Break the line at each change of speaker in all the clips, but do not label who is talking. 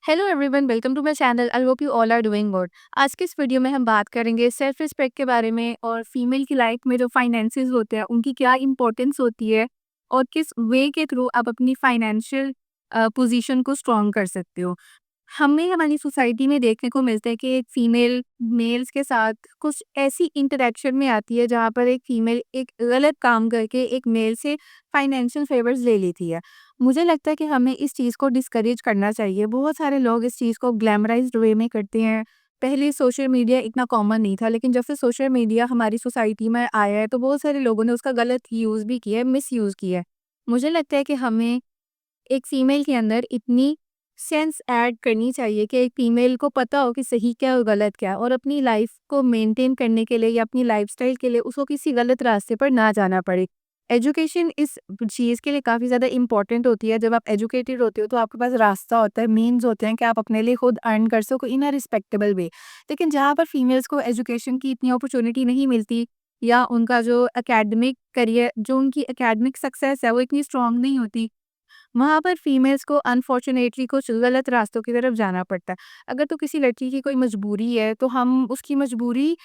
Hello everyone, welcome to my channel. I hope you all are doing good. आज के इस video में हम बात करेंगे सेल्फ रिस्पेक्ट के बारे में और फीमेल की लाइफ में जो फाइनेंसेस होते हैं उनकी क्या इंपॉर्टेंस होती है और किस वे के थ्रू आप अपनी फाइनेंशियल पोजीशन को स्ट्रॉन्ग कर सकते हो। हमें हमारी सोसाइटी में देखने को मिलता है कि एक फीमेल मेल्स के साथ कुछ ऐसी इंटरेक्शन में आती है जहाँ पर एक फीमेल एक गलत काम करके एक मेल से फाइनेंशियल फेवर्स ले लेती है। मुझे लगता है कि हमें इस चीज़ को डिस्करेज करना चाहिए। बहुत सारे लोग इस चीज़ को ग्लैमराइज्ड वे में करते हैं। पहले सोशल मीडिया इतना कॉमन नहीं था, लेकिन जब से सोशल मीडिया हमारी सोसाइटी में आया है तो बहुत सारे लोगों ने उसका गलत यूज़ भी किया है, मिसयूज़ किया है। मुझे लगता है कि हमें एक फीमेल के अंदर इतनी सेंस ऐड करनी चाहिए कि एक फीमेल को पता हो कि सही क्या और गलत क्या है, और अपनी लाइफ को मेंटेन करने के लिए या अपनी लाइफस्टाइल के लिए उसको किसी गलत रास्ते पर ना जाना पड़े। एजुकेशन इस चीज़ के लिए काफ़ी ज़्यादा इंपॉर्टेंट होती है। जब आप एजुकेटेड होते हो तो आपके पास रास्ता होता है, मीन्स होते हैं कि आप अपने लिए खुद अर्न कर सको इन अ रिस्पेक्टेबल वे। लेकिन जहाँ पर फीमेल्स को एजुकेशन की इतनी अपॉर्चुनिटी नहीं मिलती या उनका जो एकेडमिक करियर, जो उनकी एकेडमिक सक्सेस है वो इतनी स्ट्रांग नहीं होती, वहाँ पर फीमेल्स को अनफॉर्चुनेटली कुछ गलत रास्तों की तरफ जाना पड़ता है। अगर तो किसी लड़की की कोई मजबूरी है तो हम उसकी मजबूरी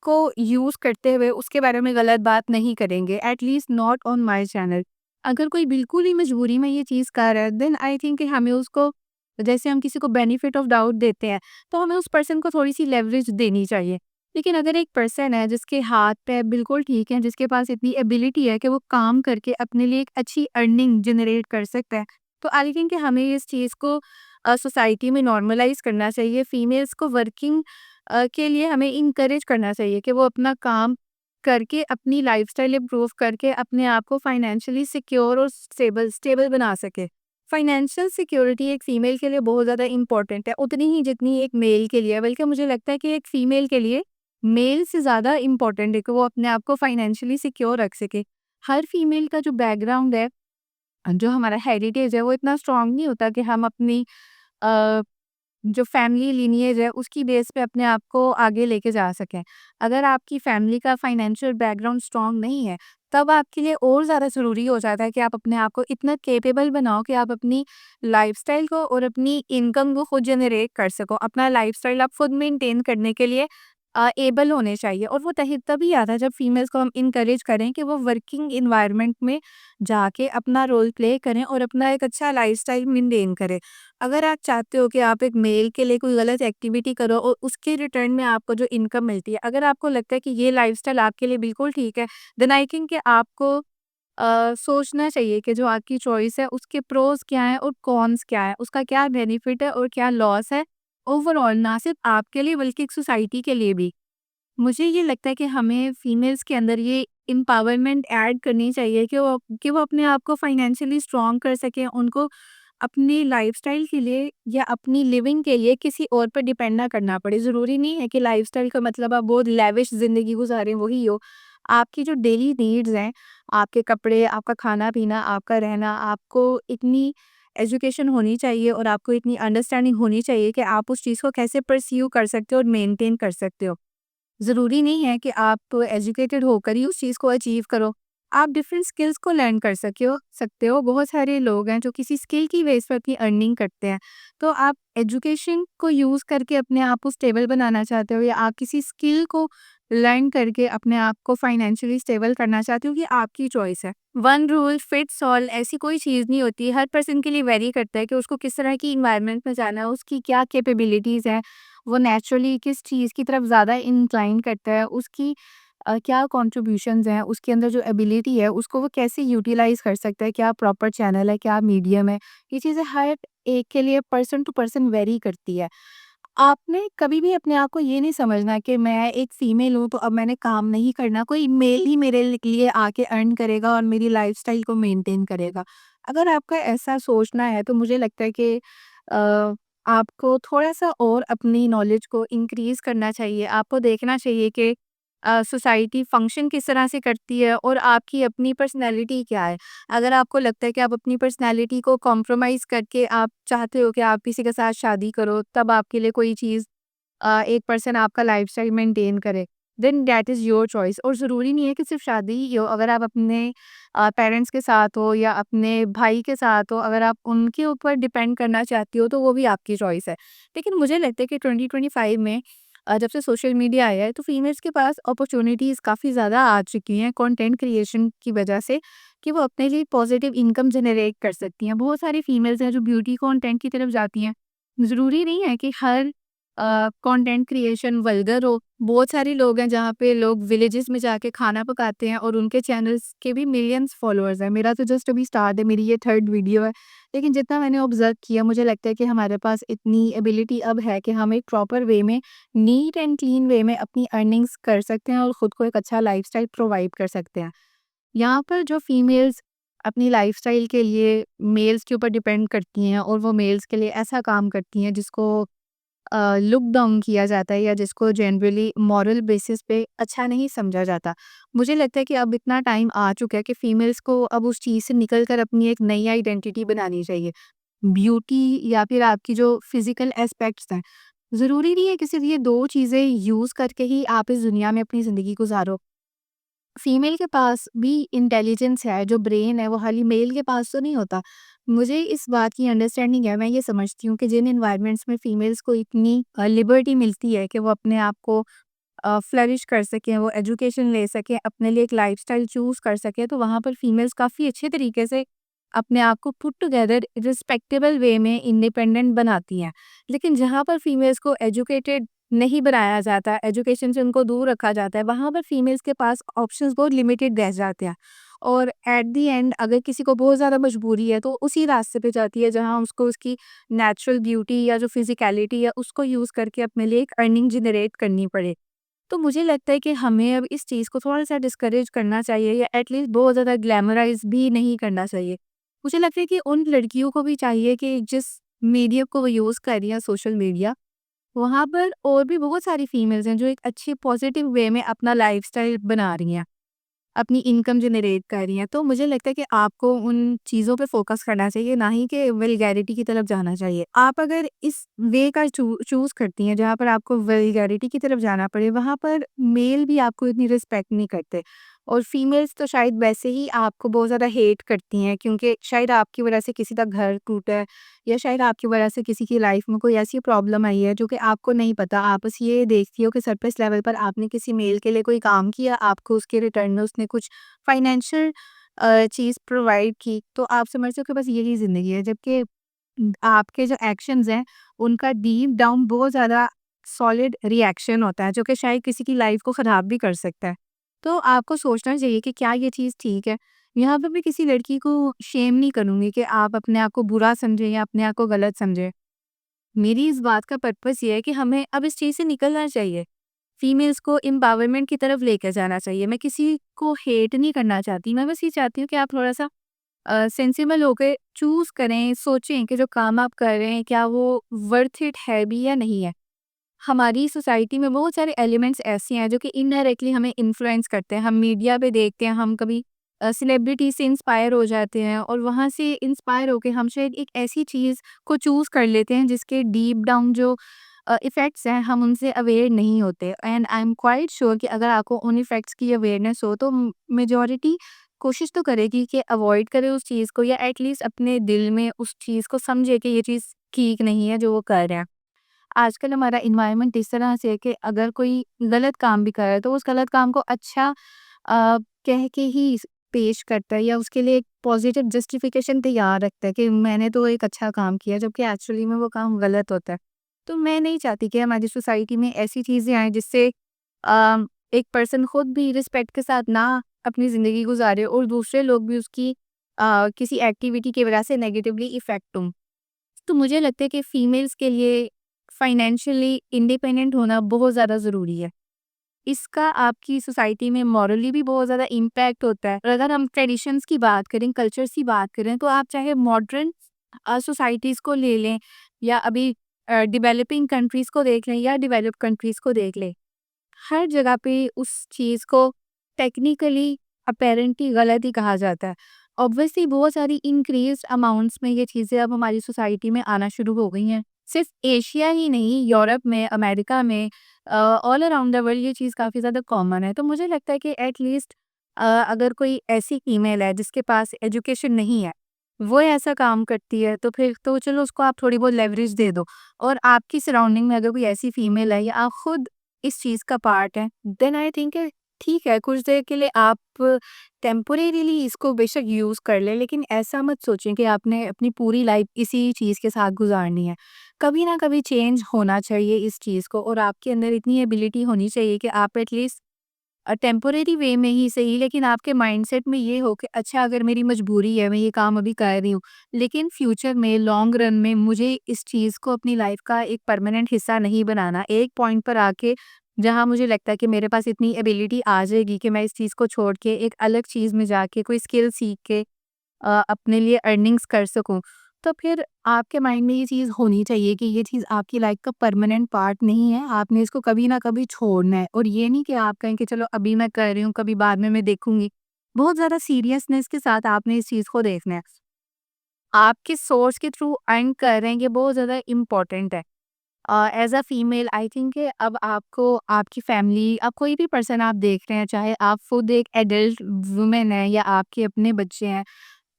को यूज़ करते हुए उसके बारे में गलत बात नहीं करेंगे, at least not on my channel. अगर कोई बिल्कुल ही मजबूरी में ये चीज़ कर रहा है देन आई थिंक कि हमें उसको, जैसे हम किसी को बेनिफिट ऑफ डाउट देते हैं, तो हमें उस पर्सन को थोड़ी-सी लेवरेज देनी चाहिए। लेकिन अगर एक पर्सन है जिसके हाथ-पैर बिल्कुल ठीक हैं, जिसके पास इतनी एबिलिटी है कि वो काम करके अपने लिए एक अच्छी अर्निंग जनरेट कर सकता है, तो आई थिंक कि हमें इस चीज़ को सोसाइटी में नॉर्मलाइज़ करना चाहिए। फीमेल्स को वर्किंग के लिए हमें इनकरेज करना चाहिए कि वो अपना काम करके अपनी लाइफ़स्टाइल इम्प्रूव करके अपने आप को फाइनेंशियली सिक्योर और स्टेबल स्टेबल बना सके। फाइनेंशियल सिक्योरिटी एक फ़ीमेल के लिए बहुत ज़्यादा इम्पोर्टेंट है, उतनी ही जितनी एक मेल के लिए है। बल्कि मुझे लगता है कि एक फ़ीमेल के लिए मेल से ज़्यादा इम्पोर्टेंट है कि वो अपने आप को फाइनेंशियली सिक्योर रख सके। हर फीमेल का जो बैकग्राउंड है, जो हमारा हेरिटेज है, वो इतना स्ट्रॉन्ग नहीं होता कि हम अपनी अ, जो फैमिली लीनिएज है उसकी बेस पे अपने आप को आगे लेके जा सकें। अगर आपकी फैमिली का फाइनेंशियल बैकग्राउंड स्ट्रॉन्ग नहीं है, तब आपके लिए और ज़्यादा ज़रूरी हो जाता है कि आप अपने आप को इतना कैपेबल बनाओ कि आप अपनी लाइफ़स्टाइल को और अपनी इनकम को खुद जनरेट कर सको। अपना लाइफ़स्टाइल आप खुद मेंटेन करने के लिए एबल होने चाहिए, और वो तभी आता है जब फीमेल्स को हम इनकरेज करें कि वो वर्किंग एनवायरनमेंट में जाके अपना रोल प्ले करें और अपना एक अच्छा लाइफ़स्टाइल मेंटेन करें। अगर आप चाहते हो कि आप एक मेल के लिए कोई गलत एक्टिविटी करो और उसके रिटर्न में आपको जो इनकम मिलती है, अगर आपको लगता है कि ये लाइफ़स्टाइल आपके लिए बिल्कुल ठीक है, देन आई थिंक कि आपको सोचना चाहिए कि जो आपकी चॉइस है उसके प्रोज़ क्या हैं और कॉन्स क्या हैं, उसका क्या बेनिफिट है और क्या लॉस है ओवरऑल, ना सिर्फ आपके लिए बल्कि एक सोसाइटी के लिए भी। मुझे ये लगता है कि हमें फीमेल्स के अंदर ये एम्पावरमेंट ऐड करनी चाहिए कि वो अपने आप को फाइनेंशियली स्ट्रॉन्ग कर सकें। उनको अपनी लाइफ़स्टाइल के लिए या अपनी लिविंग के लिए किसी और पर डिपेंड ना करना पड़े। ज़रूरी नहीं है कि लाइफ़स्टाइल का मतलब आप बहुत लैविश ज़िंदगी गुज़ारें वही हो। आपकी जो डेली नीड्स हैं, आपके कपड़े, आपका खाना-पीना, आपका रहना, आपको इतनी एजुकेशन होनी चाहिए और आपको इतनी अंडरस्टैंडिंग होनी चाहिए कि आप उस चीज़ को कैसे परस्यू कर सकते हो और मेंटेन कर सकते हो। ज़रूरी नहीं है कि आप एजुकेटेड होकर ही उस चीज़ को अचीव करो। आप डिफरेंट स्किल्स को लर्न कर सकते हो। बहुत सारे लोग हैं जो किसी स्किल की बेस पर अपनी अर्निंग करते हैं। तो आप एजुकेशन को यूज़ करके अपने आप को स्टेबल बनाना चाहते हो या आप किसी स्किल को लर्न करके अपने आप को फाइनेंशियली स्टेबल करना चाहते हो, ये आपकी चॉइस है। वन रूल फिट्स ऑल ऐसी कोई चीज़ नहीं होती। हर पर्सन के लिए वेरी करता है कि उसको किस तरह की एनवायरनमेंट में जाना है, उसकी क्या कैपेबिलिटीज़ हैं, वो नेचुरली किस चीज़ की तरफ ज़्यादा इंक्लाइन करता है, उसकी क्या कंट्रीब्यूशंस हैं, उसके अंदर जो एबिलिटी है, उसको वो कैसे यूटिलाइज़ कर सकता है, क्या प्रॉपर चैनल है, क्या मीडियम है। ये चीज़ें हर एक के लिए पर्सन टू पर्सन वेरी करती है। आपने कभी भी अपने आप को ये नहीं समझना कि मैं एक फीमेल हूँ, तो अब मैंने काम नहीं करना, कोई मेल ही मेरे लिए आके अर्न करेगा और मेरी लाइफ़स्टाइल को मेंटेन करेगा। अगर आपका ऐसा सोचना है, तो मुझे लगता है कि अ, आपको थोड़ा-सा और अपनी नॉलेज को इंक्रीज़ करना चाहिए। आपको देखना चाहिए कि सोसाइटी फंक्शन किस तरह से करती है और आपकी अपनी पर्सनैलिटी क्या है। अगर आपको लगता है कि आप अपनी पर्सनैलिटी को कॉम्प्रोमाइज़ करके आप चाहते हो कि आप किसी के साथ शादी करो, तब आपके लिए कोई चीज़ एक पर्सन आपका लाइफ़स्टाइल मेंटेन करे। Then that is your choice. और ज़रूरी नहीं है कि सिर्फ शादी ही हो, अगर आप अपने पेरेंट्स के साथ हो या अपने भाई के साथ हो, अगर आप उनके ऊपर डिपेंड करना चाहती हो तो वो भी आपकी चॉइस है। लेकिन मुझे लगता है कि 2025 में जब से सोशल मीडिया आया है तो फीमेल्स के पास अपॉर्चुनिटीज़ काफ़ी ज़्यादा आ चुकी हैं कंटेंट क्रिएशन की वजह से, कि वो अपने लिए पॉजिटिव इनकम जनरेट कर सकती हैं। बहुत सारी फीमेल्स हैं जो ब्यूटी कंटेंट की तरफ जाती हैं। ज़रूरी नहीं है कि हर कंटेंट क्रिएशन वल्गर हो। बहुत सारे लोग हैं जहाँ पे लोग विलेजेस में जाके खाना पकाते हैं और उनके चैनल्स के भी मिलियंस फॉलोअर्स हैं। मेरा तो जस्ट अभी स्टार्ट है, मेरी ये थर्ड वीडियो है। लेकिन जितना मैंने ऑब्जर्व किया, मुझे लगता है कि हमारे पास इतनी एबिलिटी अब है कि हम एक प्रॉपर वे में, नीट एंड क्लीन वे में अपनी अर्निंग्स कर सकते हैं और खुद को एक अच्छा लाइफस्टाइल प्रोवाइड कर सकते हैं। यहाँ पर जो फीमेल्स अपनी लाइफस्टाइल के लिए मेल्स के ऊपर डिपेंड करती हैं और वो मेल्स के लिए ऐसा काम करती हैं जिसको लुक डाउन किया जाता है या जिसको जनरली मॉरल बेसिस पे अच्छा नहीं समझा जाता। मुझे लगता है कि अब इतना टाइम आ चुका है कि फीमेल्स को अब उस चीज़ से निकल कर अपनी एक नई आइडेंटिटी बनानी चाहिए। ब्यूटी या फिर आपकी जो फिज़िकल एस्पेक्ट्स हैं, ज़रूरी नहीं है कि सिर्फ़ ये 2 चीज़ें यूज़ करके ही आप इस दुनिया में अपनी ज़िंदगी गुज़ारो। फीमेल के पास भी इंटेलिजेंस है, जो ब्रेन है वो खाली मेल के पास तो नहीं होता। मुझे इस बात की अंडरस्टैंडिंग है, मैं ये समझती हूँ कि जिन एनवायरनमेंट्स में फीमेल्स को इतनी लिबर्टी मिलती है कि वो अपने आप को फ्लरिश कर सकें, वो एजुकेशन ले सकें, अपने लिए एक लाइफ़स्टाइल चूज़ कर सकें, तो वहाँ पर फीमेल्स काफ़ी अच्छे तरीके से अपने आप को पुट टुगेदर रिस्पेक्टेबल वे में इंडिपेंडेंट बनाती हैं। लेकिन जहाँ पर फीमेल्स को एजुकेटेड नहीं बनाया जाता, एजुकेशन से उनको दूर रखा जाता है, वहाँ पर फीमेल्स के पास ऑप्शंस बहुत लिमिटेड रह जाते हैं। और एट द एंड अगर किसी को बहुत ज़्यादा मजबूरी है, तो उसी रास्ते पे जाती है जहाँ उसको उसकी नेचुरल ब्यूटी या जो फिज़िकैलिटी है, उसको यूज़ करके अपने लिए एक अर्निंग जनरेट करनी पड़े। तो मुझे लगता है कि हमें अब इस चीज़ को थोड़ा-सा डिस्करेज करना चाहिए या एटलीस्ट बहुत ज़्यादा ग्लैमराइज़ भी नहीं करना चाहिए। मुझे लगता है कि उन लड़कियों को भी चाहिए कि जिस मीडिया को वो यूज़ कर रही हैं, सोशल मीडिया, वहाँ पर और भी बहुत सारी फीमेल्स हैं जो एक अच्छी पॉजिटिव वे में अपना लाइफ़स्टाइल बना रही हैं। अपनी इनकम जनरेट कर रही हैं। तो मुझे लगता है कि आपको उन चीज़ों पे फ़ोकस करना चाहिए, ना ही कि वल्गैरिटी की तरफ जाना चाहिए। आप अगर इस वे का चूज़ करती हैं जहाँ पर आपको वल्गैरिटी की तरफ जाना पड़े, वहाँ पर मेल भी आपको इतनी रिस्पेक्ट नहीं करते। और फीमेल्स तो शायद वैसे ही आपको बहुत ज़्यादा हेट करती हैं, क्योंकि शायद आपकी वज़ह से किसी का घर टूटा है या शायद आपकी वज़ह से किसी की लाइफ़ में कोई ऐसी प्रॉब्लम आई है जो कि आपको नहीं पता। आप बस ये देखती हो कि सरफेस लेवल पर आपने किसी मेल के लिए कोई काम किया, आपको उसके रिटर्न में उसने कुछ फाइनेंशियल चीज़ प्रोवाइड की, तो आप समझते हो कि बस यही ज़िंदगी है। जबकि आपके जो एक्शंस हैं, उनका डीप डाउन बहुत ज़्यादा सॉलिड रिएक्शन होता है, जो कि शायद किसी की लाइफ़ को ख़राब भी कर सकता है। तो आपको सोचना चाहिए कि क्या ये चीज़ ठीक है? यहाँ पे मैं किसी लड़की को शेम नहीं करूँगी कि आप अपने आप को बुरा समझें या अपने आप को गलत समझें। मेरी इस बात का पर्पस ये है कि हमें अब इस चीज़ से निकलना चाहिए। फीमेल्स को एम्पावरमेंट की तरफ लेकर जाना चाहिए। मैं किसी को हेट नहीं करना चाहती, मैं बस ये चाहती हूँ कि आप थोड़ा-सा सेंसिबल होके चूज़ करें, सोचें कि जो काम आप कर रहे हैं, क्या वो वर्थ इट है भी या नहीं है। हमारी सोसाइटी में बहुत सारे एलिमेंट्स ऐसे हैं जो कि इनडायरेक्टली हमें इन्फ्लुएंस करते हैं। हम मीडिया पे देखते हैं, हम कभी सेलिब्रिटी से इंस्पायर हो जाते हैं और वहाँ से इंस्पायर होके हम शायद एक ऐसी चीज़ को चूज़ कर लेते हैं जिसके डीप डाउन जो इफ़ेक्ट्स हैं, हम उनसे अवेयर नहीं होते। And I am quite sure कि अगर आपको उन इफ़ेक्ट्स की अवेयरनेस हो तो मेजॉरिटी कोशिश तो करेगी कि अवॉइड करे उस चीज़ को, या एटलीस्ट अपने दिल में उस चीज़ को समझे कि ये चीज़ ठीक नहीं है जो वो कर रहे हैं। आजकल हमारा एनवायरनमेंट इस तरह से है कि अगर कोई गलत काम भी कर रहा है तो उस गलत काम को अच्छा कह के ही पेश करता है या उसके लिए एक पॉजिटिव जस्टिफिकेशन तैयार रखता है कि मैंने तो एक अच्छा काम किया, जबकि एक्चुअली में वो काम गलत होता है। तो मैं नहीं चाहती कि हमारी सोसाइटी में ऐसी चीज़ें आएँ जिससे अ, एक पर्सन खुद भी रिस्पेक्ट के साथ ना अपनी ज़िंदगी गुजारे और दूसरे लोग भी उसकी किसी एक्टिविटी की वजह से नेगेटिवली इफ़ेक्ट हों। तो मुझे लगता है कि फीमेल्स के लिए फाइनेंशियली इंडिपेंडेंट होना बहुत ज़्यादा ज़रूरी है। इसका आपकी सोसाइटी में मॉरली भी बहुत ज़्यादा इम्पैक्ट होता है। और अगर हम ट्रेडिशंस की बात करें, कल्चर्स की बात करें, तो आप चाहे मॉडर्न सोसाइटीज़ को ले लें या अभी डेवलपिंग कंट्रीज़ को देख लें या डेवलप्ड कंट्रीज़ को देख लें। हर जगह पे उस चीज़ को टेक्निकली अपेरेंटली गलत ही कहा जाता है। ऑब्वियसली बहुत सारी इंक्रीज़्ड अमाउंट्स में ये चीज़ें अब हमारी सोसाइटी में आना शुरू हो गई हैं। सिर्फ एशिया ही नहीं, यूरोप में, अमेरिका में, ऑल अराउंड द वर्ल्ड ये चीज़ काफ़ी ज़्यादा कॉमन है। तो मुझे लगता है कि एट लीस्ट अगर कोई ऐसी फीमेल है जिसके पास एजुकेशन नहीं है, वो ऐसा काम करती है, तो फिर तो चलो उसको आप थोड़ी बहुत लेवरेज दे दो। और आपकी सराउंडिंग में अगर कोई ऐसी फीमेल है या आप खुद इस चीज़ का पार्ट हैं, देन आई थिंक ठीक है, कुछ देर के लिए आप टेम्परेरीली इसको बेशक यूज़ कर लें, लेकिन ऐसा मत सोचें कि आपने अपनी पूरी लाइफ इसी चीज़ के साथ गुज़ारनी है। कभी ना कभी चेंज होना चाहिए इस चीज़ को, और आपके अंदर इतनी एबिलिटी होनी चाहिए कि आप एटलीस्ट टेम्परेरी वे में ही सही, लेकिन आपके माइंडसेट में ये हो कि अच्छा, अगर मेरी मजबूरी है, मैं ये काम अभी कर रही हूँ, लेकिन फ्यूचर में लॉन्ग रन में मुझे इस चीज़ को अपनी लाइफ का एक परमानेंट हिस्सा नहीं बनाना। एक पॉइंट पर आके जहाँ मुझे लगता है कि मेरे पास इतनी एबिलिटी आ जाएगी कि मैं इस चीज़ को छोड़ के एक अलग चीज़ में जाके कोई स्किल सीख के अपने लिए अर्निंग्स कर सकूँ। तो फिर आपके माइंड में ये चीज़ होनी चाहिए कि ये चीज़ आपकी लाइफ का परमानेंट पार्ट नहीं है, आपने इसको कभी ना कभी छोड़ना है, और ये नहीं कि आप कहें कि चलो अभी मैं कर रही हूँ, कभी बाद में मैं देखूँगी। बहुत ज़्यादा सीरियसनेस के साथ आपने इस चीज़ को देखना है। आप किस सोर्स के थ्रू अर्न कर रहे हैं, ये बहुत ज़्यादा इम्पोर्टेंट है। As a female I think कि अब आपको आपकी फैमिली, अब कोई भी पर्सन आप देख रहे हैं, चाहे आप खुद एक एडल्ट वुमेन हैं या आपके अपने बच्चे हैं,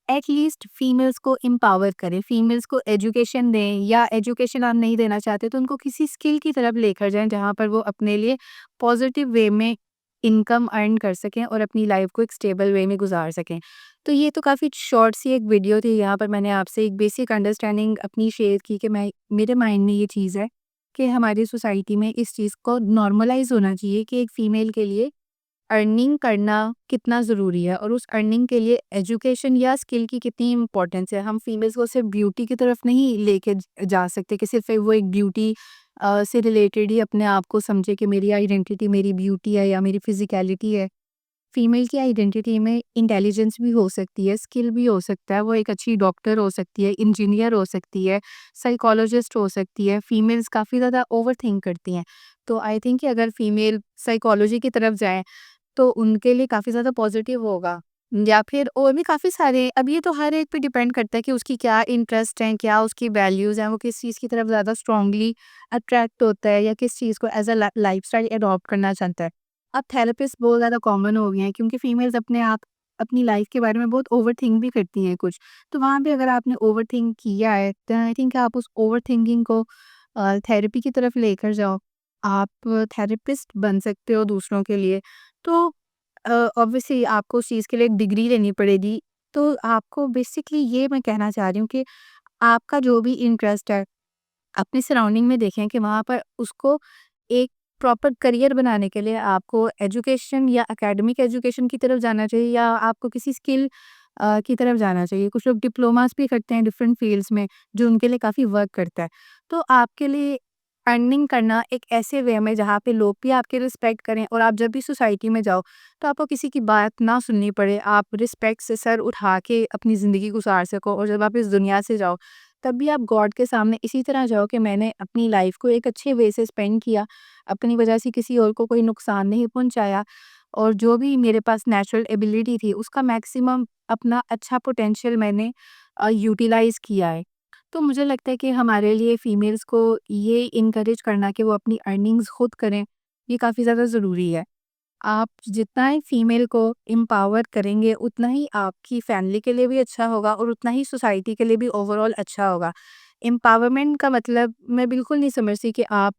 एटलीस्ट फीमेल्स को एम्पावर करें, फीमेल्स को एजुकेशन दें, या एजुकेशन आप नहीं देना चाहते तो उनको किसी स्किल की तरफ लेकर जाएँ जहाँ पर वो अपने लिए पॉजिटिव वे में इनकम अर्न कर सकें और अपनी लाइफ को एक स्टेबल वे में गुजार सकें। तो ये तो काफ़ी शॉर्ट सी एक वीडियो थी, यहाँ पर मैंने आपसे एक बेसिक अंडरस्टैंडिंग अपनी शेयर की कि मैं मेरे माइंड में ये चीज़ है कि हमारी सोसाइटी में इस चीज़ को नॉर्मलाइज़ होना चाहिए कि एक फ़ीमेल के लिए अर्निंग करना कितना ज़रूरी है, और उस अर्निंग के लिए एजुकेशन या स्किल की कितनी इम्पोर्टेंस है। हम फीमेल्स को सिर्फ ब्यूटी की तरफ नहीं लेके जा सकते कि सिर्फ वो एक ब्यूटी से रिलेटेड ही अपने आप को समझे कि मेरी आइडेंटिटी मेरी ब्यूटी है या मेरी फिजिकलिटी है। फीमेल की आइडेंटिटी में इंटेलिजेंस भी हो सकती है, स्किल भी हो सकता है, वो एक अच्छी डॉक्टर हो सकती है, इंजीनियर हो सकती है, साइकोलॉजिस्ट हो सकती है। फीमेल्स काफ़ी ज़्यादा ओवरथिंक करती हैं, तो आई थिंक कि अगर फीमेल साइकोलॉजी की तरफ जाएँ तो उनके लिए काफ़ी ज़्यादा पॉजिटिव होगा। या फिर और भी काफ़ी सारे, अब ये तो हर एक पे डिपेंड करता है कि उसकी क्या इंटरेस्ट हैं, क्या उसकी वैल्यूज़ हैं, वो किस चीज़ की तरफ ज़्यादा स्ट्रॉन्गली अट्रैक्ट होता है या किस चीज़ को एज़ अ लाइफ़स्टाइल एडॉप्ट करना चाहता है। अब थेरेपिस्ट बहुत ज़्यादा कॉमन हो गए हैं क्योंकि फीमेल्स अपने आप अपनी लाइफ़ के बारे में बहुत ओवरथिंक भी करती हैं कुछ। तो वहाँ पे अगर आपने ओवरथिंक किया है, देन आई थिंक आप उस ओवरथिंकिंग को थेरेपी की तरफ लेकर जाओ। आप थेरेपिस्ट बन सकते हो दूसरों के लिए। तो ऑब्वियसली आपको उस चीज़ के लिए एक डिग्री लेनी पड़ेगी। तो आपको बेसिकली ये मैं कहना चाह रही हूँ कि आपका जो भी इंटरेस्ट है, अपनी सराउंडिंग में देखें कि वहाँ पर उसको एक प्रॉपर करियर बनाने के लिए आपको एजुकेशन या एकेडमिक एजुकेशन की तरफ जाना चाहिए, या आपको किसी स्किल की तरफ जाना चाहिए। कुछ लोग डिप्लोमास भी करते हैं डिफरेंट फील्ड्स में, जो उनके लिए काफ़ी वर्क करता है। तो आपके लिए अर्निंग करना एक ऐसे वे में जहाँ पे लोग भी आपकी रिस्पेक्ट करें, और आप जब भी सोसाइटी में जाओ तो आपको किसी की बात ना सुननी पड़े, आप रिस्पेक्ट से सर उठा के अपनी ज़िंदगी गुजार सको, और जब आप इस दुनिया से जाओ तब भी आप गॉड के सामने इसी तरह जाओ कि मैंने अपनी लाइफ को एक अच्छे वे से स्पेंड किया, अपनी वजह से किसी और को कोई नुकसान नहीं पहुंचाया, और जो भी मेरे पास नेचुरल एबिलिटी थी उसका मैक्सिमम अपना अच्छा पोटेंशियल मैंने यूटिलाइज किया है। तो मुझे लगता है कि हमारे लिए फीमेल्स को ये इनकरेज करना कि वो अपनी अर्निंग्स खुद करें, ये काफ़ी ज़्यादा ज़रूरी है। आप जितना ही फीमेल को एम्पावर करेंगे, उतना ही आपकी फैमिली के लिए भी अच्छा होगा और उतना ही सोसाइटी के लिए भी ओवरऑल अच्छा होगा। एम्पावरमेंट का मतलब मैं बिल्कुल नहीं समझती कि आप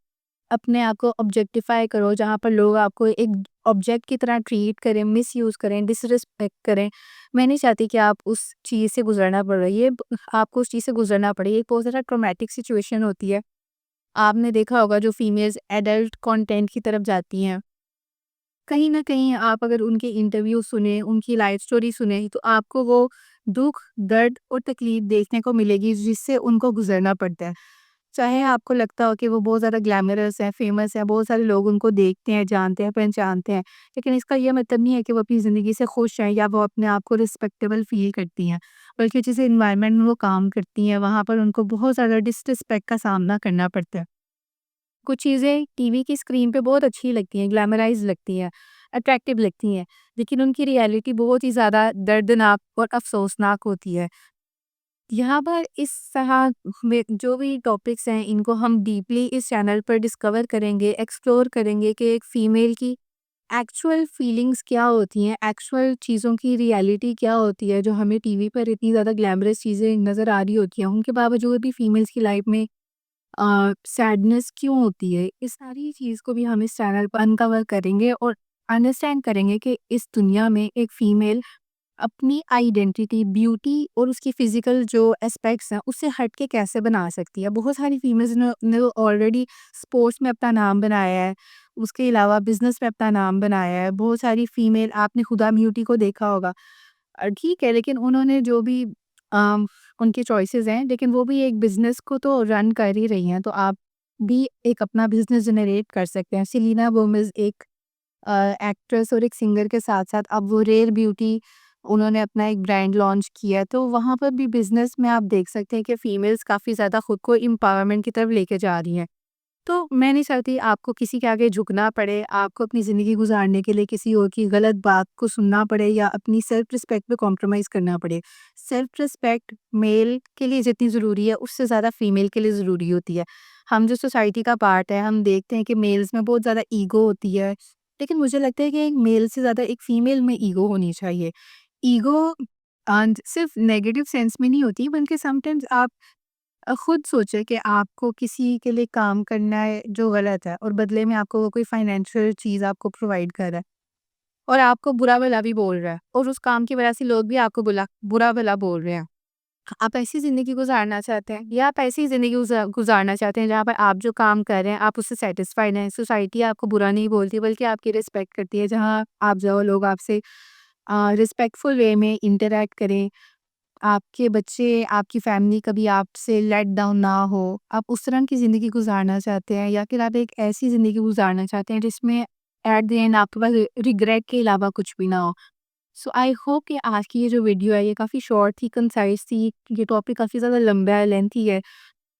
अपने आप को ऑब्जेक्टिफाई करो, जहाँ पर लोग आपको एक ऑब्जेक्ट की तरह ट्रीट करें, मिसयूज़ करें, डिसरिस्पेक्ट करें। मैं नहीं चाहती कि आप उस चीज़ से गुज़रना पड़े। आपको उस चीज़ से गुज़रना पड़े। ये एक बहुत ज़्यादा ट्रॉमेटिक सिचुएशन होती है। आपने देखा होगा जो फीमेल्स एडल्ट कंटेंट की तरफ जाती हैं, कहीं न कहीं आप अगर उनके इंटरव्यू सुने, उनकी लाइफ़ स्टोरी सुने, तो आपको वो दुःख, दर्द और तकलीफ़ देखने को मिलेगी जिससे उनको गुज़रना पड़ता है। चाहे आपको लगता हो कि वो बहुत ज़्यादा ग्लैमरस है, फ़ेमस है, बहुत सारे लोग उनको देखते हैं, जानते हैं, पहचानते हैं, लेकिन इसका ये मतलब नहीं है कि वो अपनी ज़िंदगी से खुश हैं या वो अपने आप को रिस्पेक्टेबल फ़ील करती हैं। बल्कि जिस एनवायरनमेंट में वो काम करती हैं, वहाँ पर उनको बहुत ज़्यादा डिसरिस्पेक्ट का सामना करना पड़ता है। कुछ चीज़ें टीवी की स्क्रीन पे बहुत अच्छी लगती हैं, ग्लैमराइज़ लगती हैं, अट्रैक्टिव लगती हैं, लेकिन उनकी रियलिटी बहुत ही ज़्यादा दर्दनाक और अफ़सोसनाक होती है। यहाँ पर इस तरह में जो भी टॉपिक्स हैं इनको हम डीपली इस चैनल पर डिस्कवर करेंगे, एक्सप्लोर करेंगे कि एक फ़ीमेल की एक्चुअल फीलिंग्स क्या होती हैं, एक्चुअल चीज़ों की रियलिटी क्या होती है, जो हमें टीवी पर इतनी ज़्यादा ग्लैमरस चीज़ें नज़र आ रही होती हैं, उनके बावजूद भी फीमेल्स की लाइफ में सैडनेस क्यों होती है? इस सारी चीज़ को भी हम इस चैनल पर अनकवर करेंगे और अंडरस्टैंड करेंगे कि इस दुनिया में एक फ़ीमेल अपनी आइडेंटिटी, ब्यूटी और उसकी फ़िज़िकल जो एस्पेक्ट्स हैं, उससे हट के कैसे बना सकती है। बहुत सारी फ़ीमेल्स ने ऑलरेडी स्पोर्ट्स में अपना नाम बनाया है, उसके अलावा बिज़नेस में अपना नाम बनाया है। बहुत सारी फ़ीमेल आपने हुदा ब्यूटी को देखा होगा। ठीक है, लेकिन उन्होंने जो भी अम, उनकी चॉइसेस हैं, लेकिन वो भी एक बिज़नेस को तो रन कर ही रही हैं, तो आप भी एक अपना बिज़नेस जनरेट कर सकते हैं। सेलेना गोमेज़ एक एक्ट्रेस और एक सिंगर के साथ-साथ अब वो रेयर ब्यूटी उन्होंने अपना एक ब्रांड लॉन्च किया, तो वहाँ पर भी बिज़नेस में आप देख सकते हैं कि फीमेल्स काफ़ी ज़्यादा खुद को एम्पावरमेंट की तरफ लेके जा रही हैं। तो मैं नहीं चाहती आपको किसी के आगे झुकना पड़े, आपको अपनी ज़िंदगी गुज़ारने के लिए किसी और की गलत बात को सुनना पड़े या अपनी सेल्फ रिस्पेक्ट पे कॉम्प्रोमाइज़ करना पड़े। सेल्फ रिस्पेक्ट मेल के लिए जितनी ज़रूरी है, उससे ज़्यादा फीमेल के लिए ज़रूरी होती है। हम जो सोसाइटी का पार्ट है, हम देखते हैं कि मेल्स में बहुत ज़्यादा ईगो होती है, लेकिन मुझे लगता है कि एक मेल से ज़्यादा एक फीमेल में ईगो होनी चाहिए। ईगो सिर्फ़ नेगेटिव सेंस में नहीं होती, बल्कि समटाइम्स आप खुद सोचें कि आपको किसी के लिए काम करना है जो गलत है और बदले में आपको वो कोई फाइनेंशियल चीज़ आपको प्रोवाइड कर रहा है और आपको बुरा-भला भी बोल रहा है और उस काम की वजह से लोग भी आपको बुरा-भला बोल रहे हैं। आप ऐसी ज़िंदगी गुज़ारना चाहते हैं या आप ऐसी ज़िंदगी गुज़ारना चाहते हैं जहाँ पर आप जो काम कर रहे हैं आप उससे सैटिस्फाइड हैं, सोसाइटी आपको बुरा नहीं बोलती बल्कि आपकी रिस्पेक्ट करती है, जहाँ आप जाओ लोग आपसे रिस्पेक्टफुल वे में इंटरैक्ट करें, आपके बच्चे, आपकी फैमिली कभी आपसे लेट डाउन ना हो, आप उस तरह की ज़िंदगी गुज़ारना चाहते हैं या फिर आप एक ऐसी ज़िंदगी गुज़ारना चाहते हैं जिसमें एट द एंड आपके पास रिग्रेट के अलावा कुछ भी ना हो। सो आई होप कि आज की ये जो वीडियो है ये काफ़ी शॉर्ट थी, कंसाइज़ थी, ये टॉपिक काफ़ी ज़्यादा लंबा है, लेंथी है।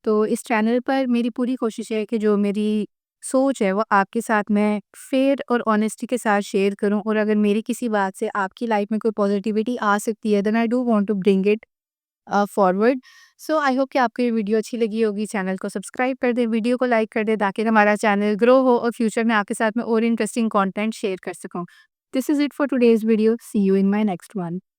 तो इस चैनल पर मेरी पूरी कोशिश है कि जो मेरी सोच है वो आपके साथ मैं फेयर और ऑनेस्टी के साथ शेयर करूं, और अगर मेरी किसी बात से आपकी लाइफ में कोई पॉजिटिविटी आ सकती है then I do want to bring it forward. So I hope कि आपको ये वीडियो अच्छी लगी होगी। चैनल को सब्सक्राइब कर दें, वीडियो को लाइक कर दें ताकि हमारा चैनल ग्रो हो और फ्यूचर में आपके साथ में और इंटरेस्टिंग कंटेंट शेयर कर सकूं। This is it for today's video. See you in my next one.